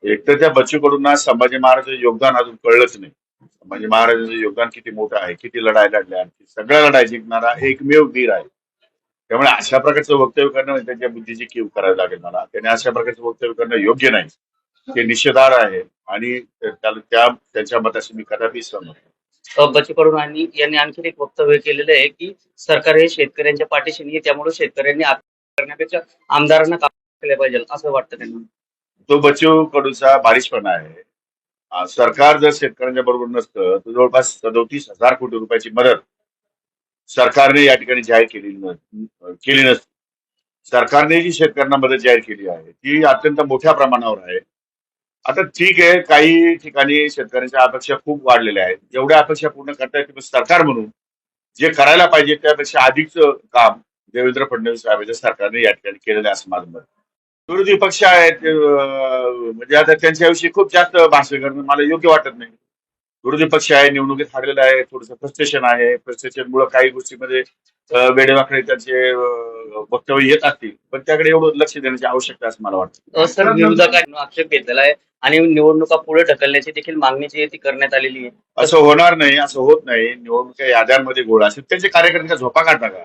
एक तर त्या बच्चू कडूंना संभाजी महाराजांचं योगदान अजून कळलंच नाही. संभाजी महाराजांचं योगदान किती मोठं आहे, किती लढाई लढल्या आणि सगळ्या लढाई जिंकणारा एकमेव वीर आहे. त्यामुळे अशा प्रकारचं वक्तव्य करणं म्हणजे त्यांच्या बुद्धीची कीव करावी लागेल मला. त्याने अशा प्रकारचं वक्तव्य करणं योग्य नाही. ते निषेधार्ह आहे आणि त्याला त्यांच्या मताशी मी कदापि सहमत नाही. बच्चू कडू यांनी आणखी एक वक्तव्य केलेलं आहे की सरकार हे शेतकऱ्यांच्या पाठीशी नाही, त्यामुळे शेतकऱ्यांनी आत्महत्या करण्यापेक्षा आमदारांना काम केलं पाहिजे असं वाटतं त्यांना. तो बच्चू कडूचा बालिशपणा आहे. सरकार जर शेतकऱ्यांच्या बरोबर नसतं तर जवळपास 37,000 कोटी रुपयाची मदत सरकारने या ठिकाणी जाहीर केली नसती. सरकारने जी शेतकऱ्यांना मदत जाहीर केली आहे ती अत्यंत मोठ्या प्रमाणावर आहे. आता ठीक आहे, काही ठिकाणी शेतकऱ्यांच्या अपेक्षा खूप वाढलेल्या आहेत. जेवढ्या अपेक्षा पूर्ण करता येतील सरकार म्हणून जे करायला पाहिजे त्यापेक्षा अधिकच काम देवेंद्र फडणवीस साहेबांच्या सरकारने या ठिकाणी केलेलं आहे असं माझं मत. विरोधी पक्ष आहेत म्हणजे आता त्यांच्याविषयी खूप जास्त भाष्य करणं मला योग्य वाटत नाही. विरोधी पक्ष आहे, निवडणुकीत हारलेला आहे, थोडंसं फ्रस्ट्रेशन आहे. फ्रस्ट्रेशनमुळे काही गोष्टीमध्ये वेडेवाकडे त्यांचे वक्तव्य येत असतील, पण त्याकडे एवढं लक्ष देण्याची आवश्यकता असं मला वाटतं. सर, विरोधकांनी आक्षेप घेतलेला आहे आणि निवडणुका पुढे ढकलण्याची देखील मागणी जी आहे ती करण्यात आलेली आहे. असं होणार नाही, असं होत नाही. निवडणुका याद्यांमध्ये गोळ असेल त्यांचे कार्यकर्ते झोपा काढता का?